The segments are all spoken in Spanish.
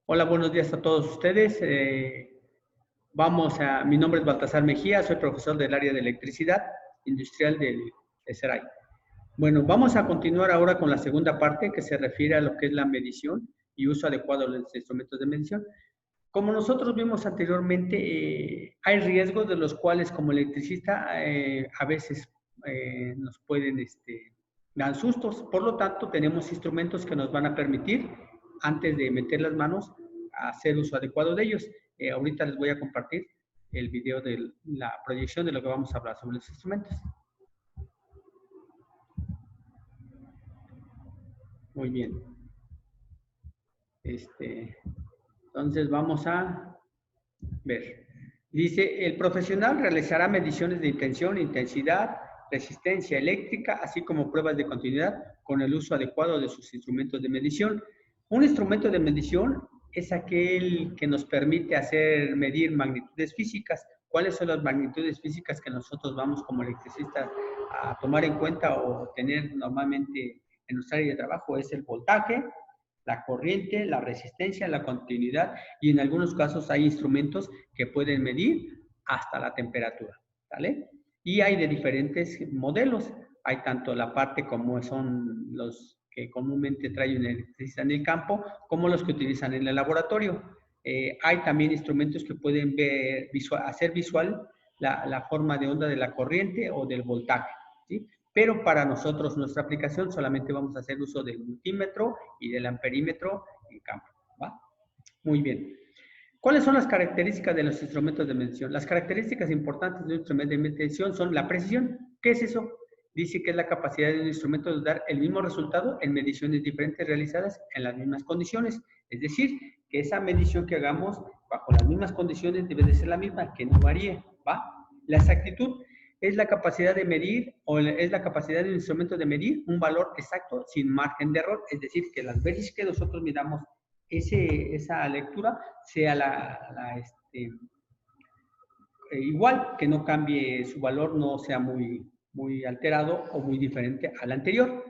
Hola, buenos días a todos ustedes. Mi nombre es Baltasar Mejía, soy profesor del área de electricidad industrial de SERAI. Bueno, vamos a continuar ahora con la segunda parte que se refiere a lo que es la medición y uso adecuado de los instrumentos de medición. Como nosotros vimos anteriormente, hay riesgos de los cuales como electricista a veces nos pueden dar sustos. Por lo tanto, tenemos instrumentos que nos van a permitir, antes de meter las manos, hacer uso adecuado de ellos. Ahorita les voy a compartir el video de la proyección de lo que vamos a hablar sobre los instrumentos. Muy bien. Entonces vamos a ver. Dice, el profesional realizará mediciones de intención, intensidad, resistencia eléctrica, así como pruebas de continuidad con el uso adecuado de sus instrumentos de medición. Un instrumento de medición es aquel que nos permite medir magnitudes físicas. ¿Cuáles son las magnitudes físicas que nosotros vamos como electricistas a tomar en cuenta o tener normalmente en nuestra área de trabajo? Es el voltaje, la corriente, la resistencia, la continuidad, y en algunos casos hay instrumentos que pueden medir hasta la temperatura, ¿vale? Y hay de diferentes modelos. Hay tanto la parte como son los que comúnmente trae un electricista en el campo, como los que utilizan en el laboratorio. Hay también instrumentos que pueden hacer visual la forma de onda de la corriente o del voltaje, ¿sí? Pero para nosotros, nuestra aplicación, solamente vamos a hacer uso del multímetro y del amperímetro en campo, ¿va? Muy bien. ¿Cuáles son las características de los instrumentos de medición? Las características importantes de un instrumento de medición son la precisión. ¿Qué es eso? Dice que es la capacidad de un instrumento de dar el mismo resultado en mediciones diferentes realizadas en las mismas condiciones. Es decir, que esa medición que hagamos bajo las mismas condiciones debe de ser la misma, que no varíe, ¿va? La exactitud es la capacidad de medir, o es la capacidad de un instrumento de medir un valor exacto sin margen de error. Es decir, que las veces que nosotros midamos esa lectura sea igual, que no cambie su valor, no sea muy alterado o muy diferente al anterior.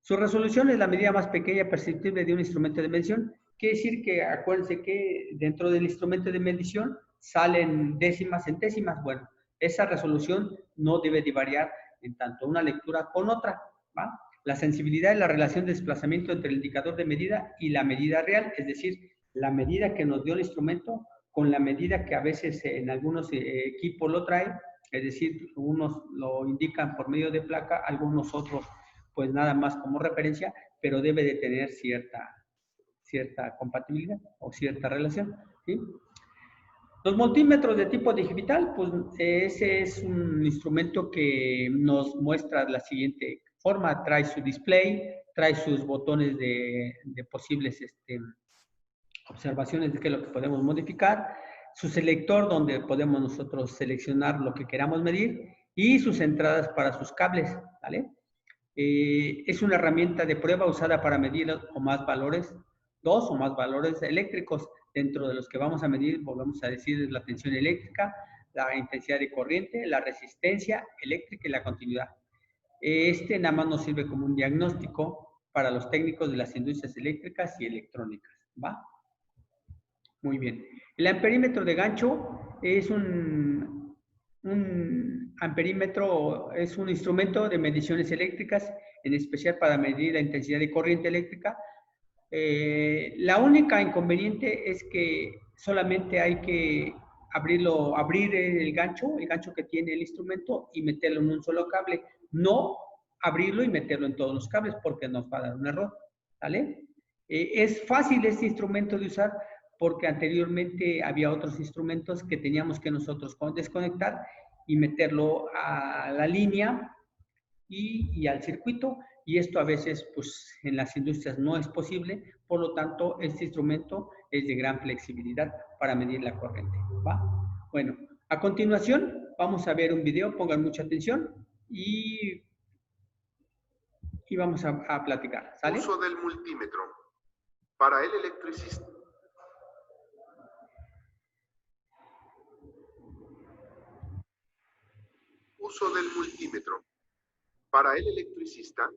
Su resolución es la medida más pequeña perceptible de un instrumento de medición. Quiere decir que, acuérdense que dentro del instrumento de medición salen décimas, centésimas. Bueno, esa resolución no debe de variar en tanto una lectura con otra, ¿va? La sensibilidad es la relación de desplazamiento entre el indicador de medida y la medida real, es decir, la medida que nos dio el instrumento con la medida que a veces en algunos equipos lo traen, es decir, unos lo indican por medio de placa, algunos otros pues nada más como referencia, pero debe de tener cierta compatibilidad o cierta relación, ¿sí? Los multímetros de tipo digital, pues ese es un instrumento que nos muestra la siguiente forma: trae su display, trae sus botones de posibles observaciones de qué es lo que podemos modificar, su selector donde podemos nosotros seleccionar lo que queramos medir y sus entradas para sus cables, ¿vale? Es una herramienta de prueba usada para medir dos o más valores eléctricos. Dentro de los que vamos a medir, volvemos a decir, la tensión eléctrica, la intensidad de corriente, la resistencia eléctrica y la continuidad. Nada más nos sirve como un diagnóstico para los técnicos de las industrias eléctricas y electrónicas, ¿va? Muy bien. El amperímetro de gancho es un amperímetro, es un instrumento de mediciones eléctricas, en especial para medir la intensidad de corriente eléctrica. La única inconveniente es que solamente hay que abrir el gancho que tiene el instrumento y meterlo en un solo cable. No abrirlo y meterlo en todos los cables porque nos va a dar un error, ¿vale? Es fácil este instrumento de usar porque anteriormente había otros instrumentos que teníamos que nosotros desconectar y meterlo a la línea y al circuito, y esto a veces pues en las industrias no es posible. Por lo tanto, este instrumento es de gran flexibilidad para medir la corriente, ¿va? Bueno, a continuación vamos a ver un video, pongan mucha atención y vamos a platicar, ¿sale? Uso del multímetro. Para el electricista. Uso del multímetro. Para el electricista,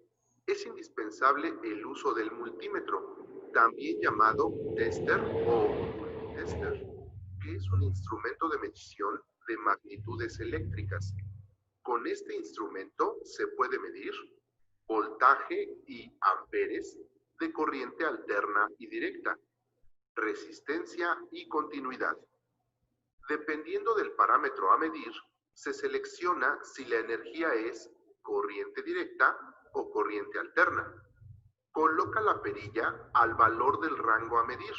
Es indispensable el uso del multímetro, también llamado tester o multitester, que es un instrumento de medición de magnitudes eléctricas. Con este instrumento se puede medir voltaje y amperes de corriente alterna y directa, resistencia y continuidad. Dependiendo del parámetro a medir, se selecciona si la energía es corriente directa o corriente alterna. Coloca la perilla al valor del rango a medir.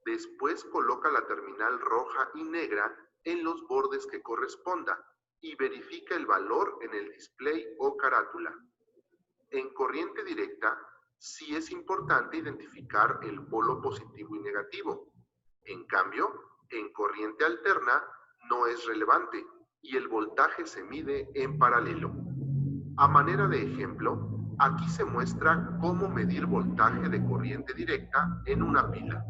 Después coloca la terminal roja y negra en los bordes que corresponda y verifica el valor en el display o carátula. En corriente directa, sí es importante identificar el polo positivo y negativo. En cambio, en corriente alterna no es relevante y el voltaje se mide en paralelo. A manera de ejemplo, aquí se muestra cómo medir voltaje de corriente directa en una pila.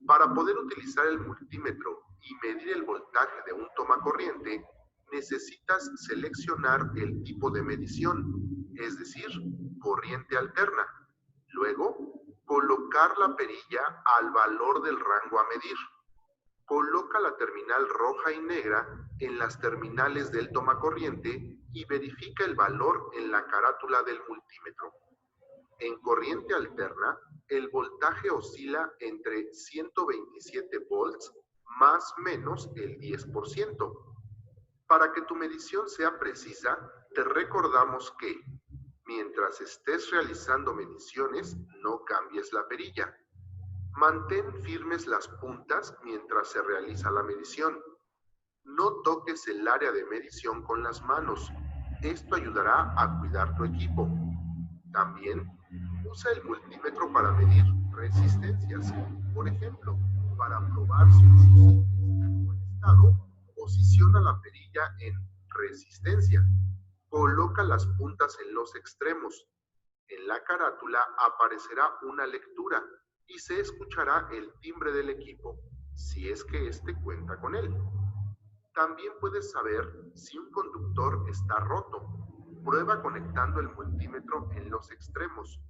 Para poder utilizar el multímetro y medir el voltaje de un tomacorriente, necesitas seleccionar el tipo de medición, es decir, corriente alterna. Luego, colocar la perilla al valor del rango a medir. Coloca la terminal roja y negra en las terminales del tomacorriente y verifica el valor en la carátula del multímetro. En corriente alterna, el voltaje oscila entre 127 volts más menos el 10%. Para que tu medición sea precisa, te recordamos que, mientras estés realizando mediciones, no cambies la perilla. Mantén firmes las puntas mientras se realiza la medición. No toques el área de medición con las manos. Esto ayudará a cuidar tu equipo. También, usa el multímetro para medir resistencias. Por ejemplo, para probar si un fusible está en buen estado, posiciona la perilla en resistencia. Coloca las puntas en los extremos. En la carátula aparecerá una lectura y se escuchará el timbre del equipo, si es que éste cuenta con él. También puedes saber si un conductor está roto. Prueba conectando el multímetro en los extremos.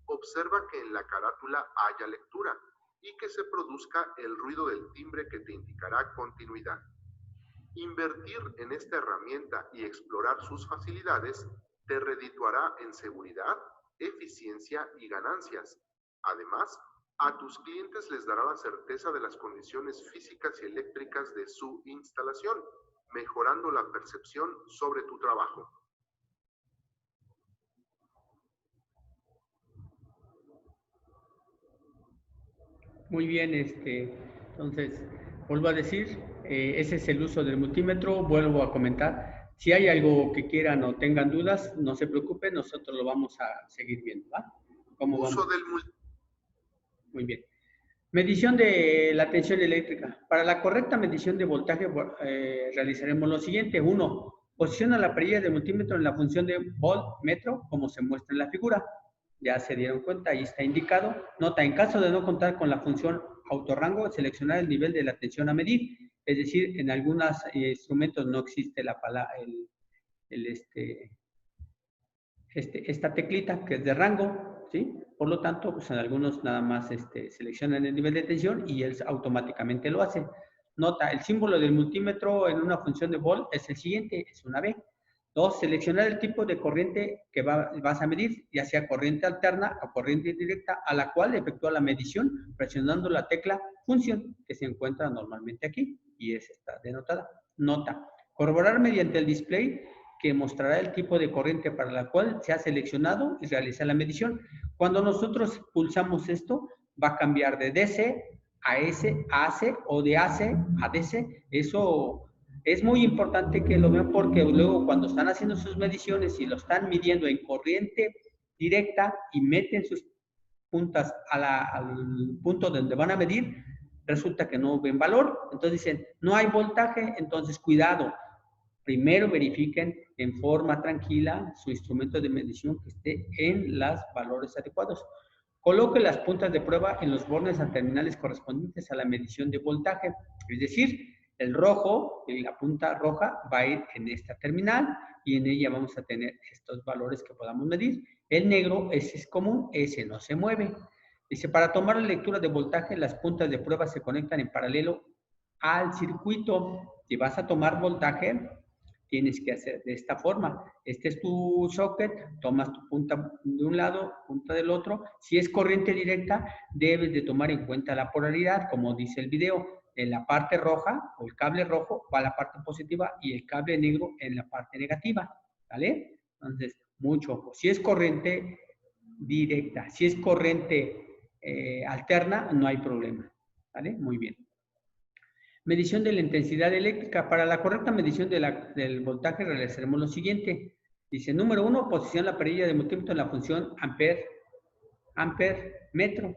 Observa que en la carátula haya lectura y que se produzca el ruido del timbre que te indicará continuidad. Invertir en esta herramienta y explorar sus facilidades te redituará en seguridad, eficiencia y ganancias. Además, a tus clientes les dará la certeza de las condiciones físicas y eléctricas de su instalación, mejorando la percepción sobre tu trabajo. Muy bien, entonces, vuelvo a decir, ese es el uso del multímetro. Vuelvo a comentar, si hay algo que quieran o tengan dudas, no se preocupen, nosotros lo vamos a seguir viendo, ¿va? ¿Cómo Uso vamos? del multímetro. Muy bien. Medición de la tensión eléctrica. Para la correcta medición de voltaje realizaremos lo siguiente. 1. Posiciona la perilla del multímetro en la función de voltmetro, como se muestra en la figura. Ya se dieron cuenta, ahí está indicado. Nota, en caso de no contar con la función autorrango, seleccionar el nivel de la tensión a medir. Es decir, en algunos instrumentos no existe la palabra, esta teclita que es de rango, ¿sí? Por lo tanto, pues en algunos nada más seleccionan el nivel de tensión y él automáticamente lo hace. Nota, el símbolo del multímetro en una función de volt es el siguiente, es una B. 2. Seleccionar el tipo de corriente que vas a medir, ya sea corriente alterna o corriente directa, a la cual efectúa la medición presionando la tecla función, que se encuentra normalmente aquí, y está denotada. Nota, corroborar mediante el display que mostrará el tipo de corriente para la cual se ha seleccionado y realiza la medición. Cuando nosotros pulsamos esto, va a cambiar de DC a S, a AC o de AC a DC. Eso es muy importante que lo vean porque luego cuando están haciendo sus mediciones y lo están midiendo en corriente directa y meten sus puntas al punto donde van a medir, resulta que no ven valor. Entonces dicen, no hay voltaje, entonces cuidado. Primero verifiquen en forma tranquila su instrumento de medición que esté en los valores adecuados. Coloque las puntas de prueba en los bordes a terminales correspondientes a la medición de voltaje. Es decir, el rojo, la punta roja, va a ir en esta terminal. y en ella vamos a tener estos valores que podamos medir. El negro, ese es común, ese no se mueve. Dice, para tomar la lectura de voltaje, las puntas de prueba se conectan en paralelo al circuito. Si vas a tomar voltaje, tienes que hacer de esta forma. Este es tu socket, tomas tu punta de un lado, punta del otro. Si es corriente directa, debes de tomar en cuenta la polaridad, como dice el video. En la parte roja, o el cable rojo, va a la parte positiva y el cable negro en la parte negativa. ¿Vale? Entonces, mucho ojo. Si es corriente directa, si es corriente alterna, no hay problema. ¿Vale? Muy bien. Medición de la intensidad eléctrica. Para la correcta medición del voltaje realizaremos lo siguiente. Dice, número 1, posiciona la perilla de multímetro en la función amper-metro.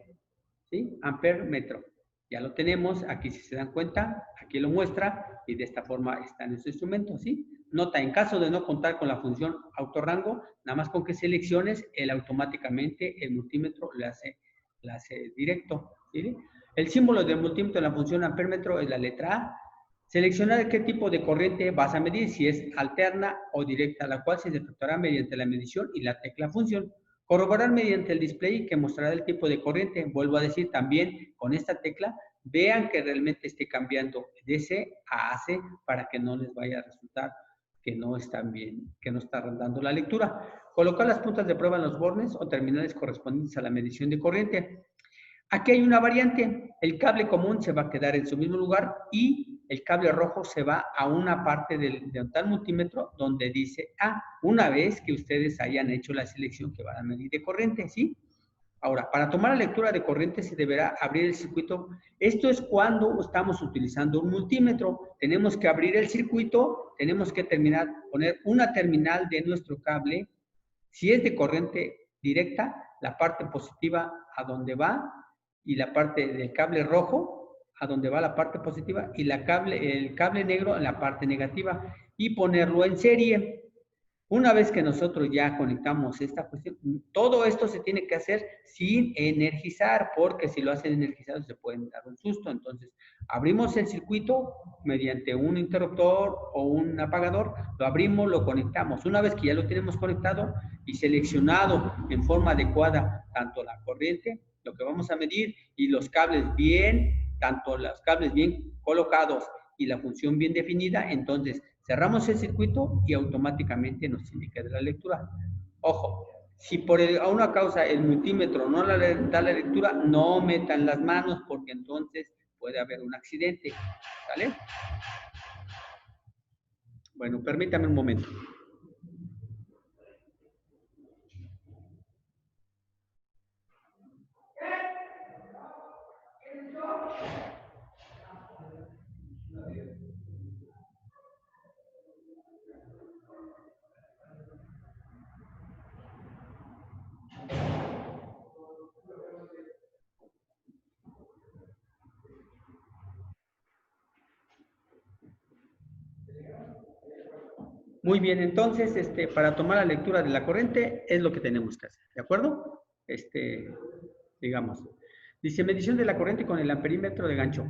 ¿Sí? Amper-metro. Ya lo tenemos. Aquí, si se dan cuenta, aquí lo muestra y de esta forma está en este instrumento. ¿Sí? Nota, en caso de no contar con la función autorrango, nada más con que selecciones, él automáticamente, el multímetro le hace directo. ¿Sí? El símbolo del multímetro en la función amperímetro es la letra A. Seleccionar qué tipo de corriente vas a medir, si es alterna o directa, la cual se detectará mediante la medición y la tecla función. Corroborar mediante el display que mostrará el tipo de corriente. Vuelvo a decir también con esta tecla, vean que realmente esté cambiando de C a AC para que no les vaya a resultar que no están bien, que no está dando la lectura. Colocar las puntas de prueba en los bornes o terminales correspondientes a la medición de corriente. Aquí hay una variante, el cable común se va a quedar en su mismo lugar y el cable rojo se va a una parte del tal multímetro donde dice A, una vez que ustedes hayan hecho la selección que van a medir de corriente, ¿sí? Ahora, para tomar la lectura de corriente se deberá abrir el circuito. Esto es cuando estamos utilizando un multímetro. Tenemos que abrir el circuito, tenemos que poner una terminal de nuestro cable. Si es de corriente directa, la parte positiva a donde va y la parte del cable rojo a donde va la parte positiva y el cable negro en la parte negativa y ponerlo en serie. Una vez que nosotros ya conectamos esta cuestión, todo esto se tiene que hacer sin energizar, porque si lo hacen energizado se pueden dar un susto. Entonces, abrimos el circuito mediante un interruptor o un apagador, lo abrimos, lo conectamos. Una vez que ya lo tenemos conectado y seleccionado en forma adecuada, tanto la corriente, lo que vamos a medir, y los cables bien, tanto los cables bien colocados y la función bien definida, entonces cerramos el circuito y automáticamente nos indica de la lectura. Ojo, si por alguna causa el multímetro no da la lectura, no metan las manos porque entonces puede haber un accidente. ¿Vale? Bueno, permítame un momento. Muy bien, entonces, para tomar la lectura de la corriente es lo que tenemos que hacer, ¿de acuerdo? Digamos, dice medición de la corriente con el amperímetro de gancho.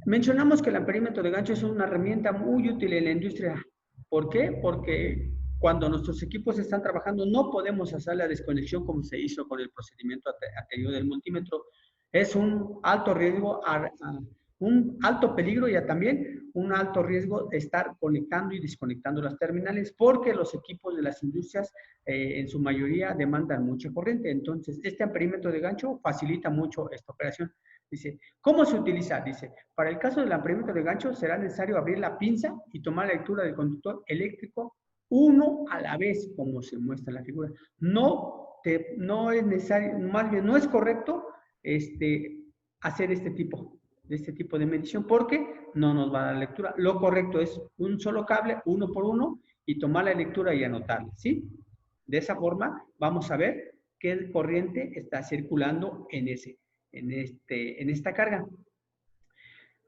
Mencionamos que el amperímetro de gancho es una herramienta muy útil en la industria. ¿Por qué? Porque cuando nuestros equipos están trabajando no podemos hacer la desconexión como se hizo con el procedimiento anterior del multímetro. Es un alto riesgo, un alto peligro y también un alto riesgo de estar conectando y desconectando las terminales porque los equipos de las industrias en su mayoría demandan mucha corriente. Entonces, este amperímetro de gancho facilita mucho esta operación. Dice, ¿cómo se utiliza? Dice, para el caso del amperímetro de gancho será necesario abrir la pinza y tomar la lectura del conductor eléctrico uno a la vez, como se muestra en la figura. No es necesario, más bien no es correcto hacer este tipo de medición porque no nos va a dar lectura. Lo correcto es un solo cable, uno por uno, y tomar la lectura y anotarla, ¿sí? De esa forma vamos a ver qué corriente está circulando en esta carga.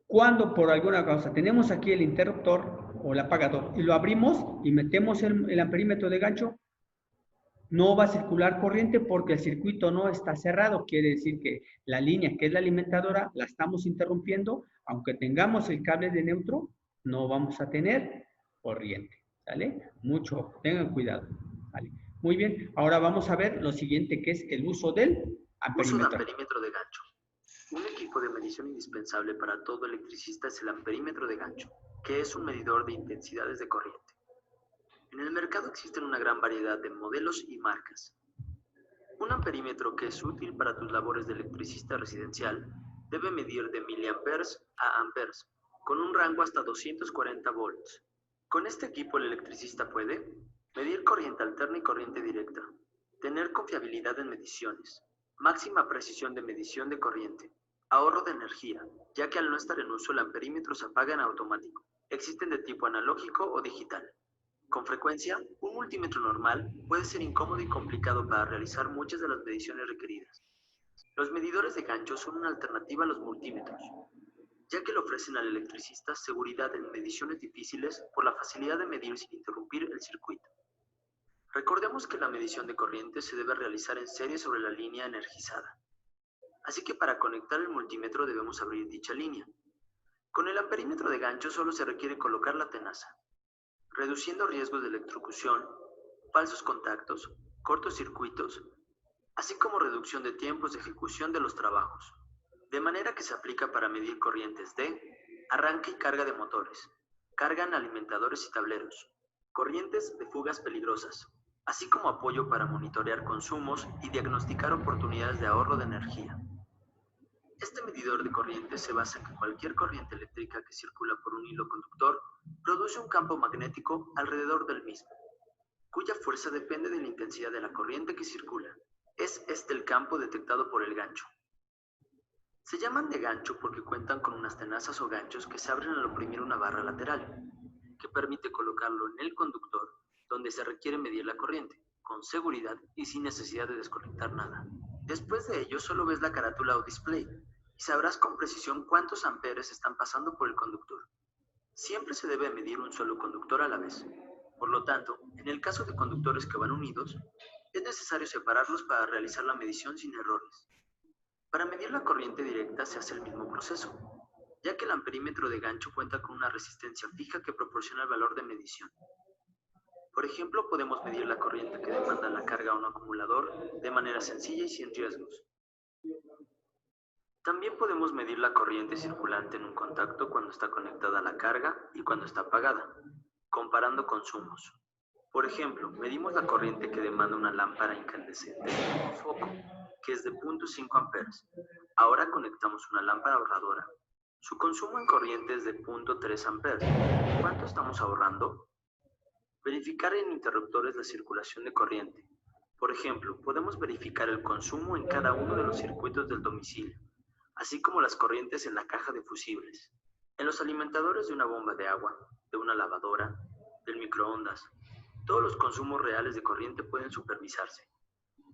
Cuando por alguna causa tenemos aquí el interruptor o el apagador y lo abrimos y metemos el amperímetro de gancho, no va a circular corriente porque el circuito no está cerrado. Quiere decir que la línea que es la alimentadora la estamos interrumpiendo. Aunque tengamos el cable de neutro, no vamos a tener corriente. ¿Sale? Mucho, tengan cuidado. ¿Vale? Muy bien, ahora vamos a ver lo siguiente, que es el uso del Uso de amperímetro. amperímetro de gancho. Un equipo de medición indispensable para todo electricista es el amperímetro de gancho, que es un medidor de intensidades de corriente. En el mercado existen una gran variedad de modelos y marcas. Un amperímetro que es útil para tus labores de electricista residencial debe medir de miliamperes a amperes, con un rango hasta 240 volts. Con este equipo el electricista puede medir corriente alterna y corriente directa, tener confiabilidad en mediciones, máxima precisión de medición de corriente, ahorro de energía, ya que al no estar en uso el amperímetro se apaga en automático. Existen de tipo analógico o digital. Con frecuencia, un multímetro normal puede ser incómodo y complicado para realizar muchas de las mediciones requeridas. Los medidores de gancho son una alternativa a los multímetros, ya que le ofrecen al electricista seguridad en mediciones difíciles por la facilidad de medir sin interrumpir el circuito. Recordemos que la medición de corriente se debe realizar en serie sobre la línea energizada. Así que para conectar el multímetro debemos abrir dicha línea. Con el amperímetro de gancho solo se requiere colocar la tenaza, reduciendo riesgos de electrocución, falsos contactos, cortocircuitos, así como reducción de tiempos de ejecución de los trabajos, de manera que se aplica para medir corrientes de arranque y carga de motores, carga en alimentadores y tableros, corrientes de fugas peligrosas, así como apoyo para monitorear consumos y diagnosticar oportunidades de ahorro de energía. Este medidor de corriente se basa en que cualquier corriente eléctrica que circula por un hilo conductor produce un campo magnético alrededor del mismo, cuya fuerza depende de la intensidad de la corriente que circula. Es este el campo detectado por el gancho. Se llaman de gancho porque cuentan con unas tenazas o ganchos que se abren al oprimir una barra lateral, que permite colocarlo en el conductor donde se requiere medir la corriente, con seguridad y sin necesidad de desconectar nada. Después de ello solo ves la carátula o display y sabrás con precisión cuántos amperes están pasando por el conductor. Siempre se debe medir un solo conductor a la vez. Por lo tanto, en el caso de conductores que van unidos, es necesario separarlos para realizar la medición sin errores. Para medir la corriente directa se hace el mismo proceso, ya que el amperímetro de gancho cuenta con una resistencia fija que proporciona el valor de medición. Por ejemplo, podemos medir la corriente que demanda la carga a un acumulador de manera sencilla y sin riesgos. También podemos medir la corriente circulante en un contacto cuando está conectada a la carga y cuando está apagada, comparando consumos. Por ejemplo, medimos la corriente que demanda una lámpara incandescente en un foco, que es de 0.5 amperes. Ahora conectamos una lámpara ahorradora. Su consumo en corriente es de 0.3 amperes. ¿Cuánto estamos ahorrando? Verificar en interruptores la circulación de corriente. Por ejemplo, podemos verificar el consumo en cada uno de los circuitos del domicilio, así como las corrientes en la caja de fusibles, en los alimentadores de una bomba de agua, de una lavadora, del microondas. Todos los consumos reales de corriente pueden supervisarse.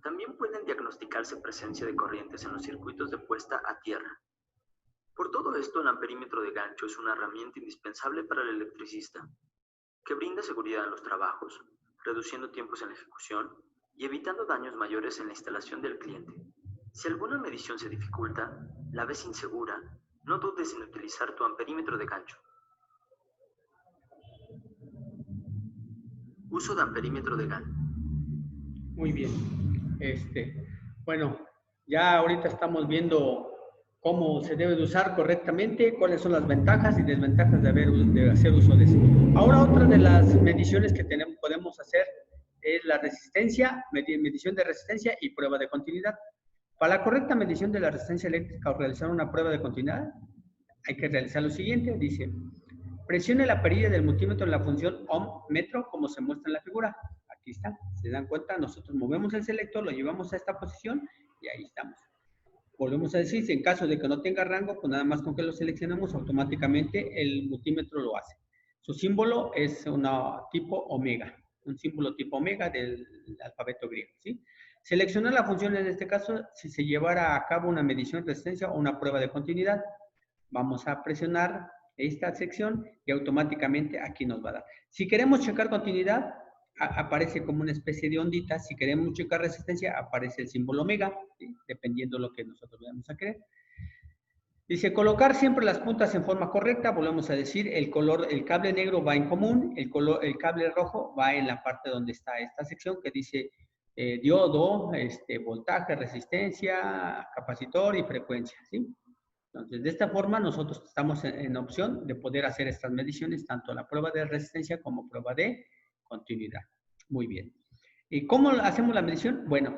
También pueden diagnosticarse presencia de corrientes en los circuitos de puesta a tierra. Por todo esto, el amperímetro de gancho es una herramienta indispensable para el electricista, que brinda seguridad en los trabajos, reduciendo tiempos en la ejecución y evitando daños mayores en la instalación del cliente. Si alguna medición se dificulta, la ves insegura, no dudes en utilizar tu amperímetro de gancho. Uso de amperímetro de gancho. Muy bien. Bueno, ya ahorita estamos viendo cómo se debe de usar correctamente, cuáles son las ventajas y desventajas de hacer uso de eso. Ahora, otra de las mediciones que podemos hacer es la resistencia, medición de resistencia y prueba de continuidad. Para la correcta medición de la resistencia eléctrica o realizar una prueba de continuidad, hay que realizar lo siguiente. Dice, presione la perilla del multímetro en la función ohm-metro, como se muestra en la figura. Aquí está, se dan cuenta, nosotros movemos el selector, lo llevamos a esta posición y ahí estamos. Volvemos a decir, si en caso de que no tenga rango, pues nada más con que lo seleccionemos, automáticamente el multímetro lo hace. Su símbolo es tipo omega, un símbolo tipo omega del alfabeto griego, ¿sí? Seleccionar la función en este caso, si se llevara a cabo una medición de resistencia o una prueba de continuidad. Vamos a presionar esta sección y automáticamente aquí nos va a dar. Si queremos checar continuidad, aparece como una especie de ondita. Si queremos checar resistencia, aparece el símbolo omega, ¿sí? Dependiendo de lo que nosotros vayamos a querer. Dice, colocar siempre las puntas en forma correcta. Volvemos a decir, el cable negro va en común, el cable rojo va en la parte donde está esta sección que dice diodo, voltaje, resistencia, capacitor y frecuencia, ¿sí? Entonces, de esta forma nosotros estamos en opción de poder hacer estas mediciones, tanto la prueba de resistencia como prueba de continuidad. Muy bien. ¿Y cómo hacemos la medición? Bueno,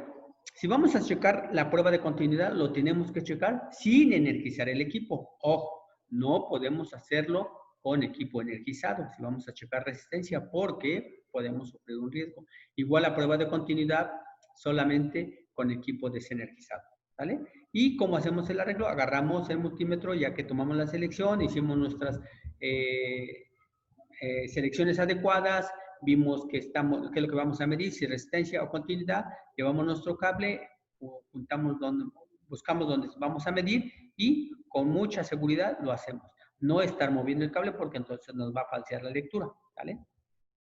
si vamos a checar la prueba de continuidad, lo tenemos que checar sin energizar el equipo. Ojo, no podemos hacerlo con equipo energizado si vamos a checar resistencia porque podemos sufrir un riesgo. Igual la prueba de continuidad solamente con equipo desenergizado, ¿vale? Y como hacemos el arreglo, agarramos el multímetro ya que tomamos la selección, hicimos nuestras selecciones adecuadas, vimos qué es lo que vamos a medir, si resistencia o continuidad, llevamos nuestro cable, buscamos donde vamos a medir y con mucha seguridad lo hacemos. No estar moviendo el cable porque entonces nos va a falsear la lectura, ¿vale?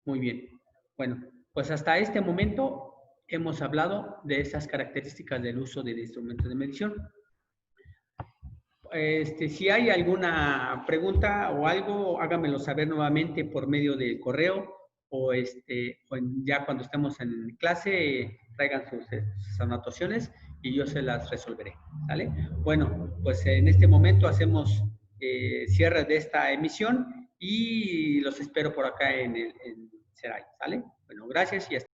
Muy bien. Bueno, pues hasta este momento hemos hablado de esas características del uso del instrumento de medición. Si hay alguna pregunta o algo, háganmelo saber nuevamente por medio del correo o ya cuando estemos en clase, traigan sus anotaciones y yo se las resolveré, ¿vale? Bueno, pues en este momento hacemos cierre de esta emisión y los espero por acá en Seray, ¿vale? Bueno, gracias y hasta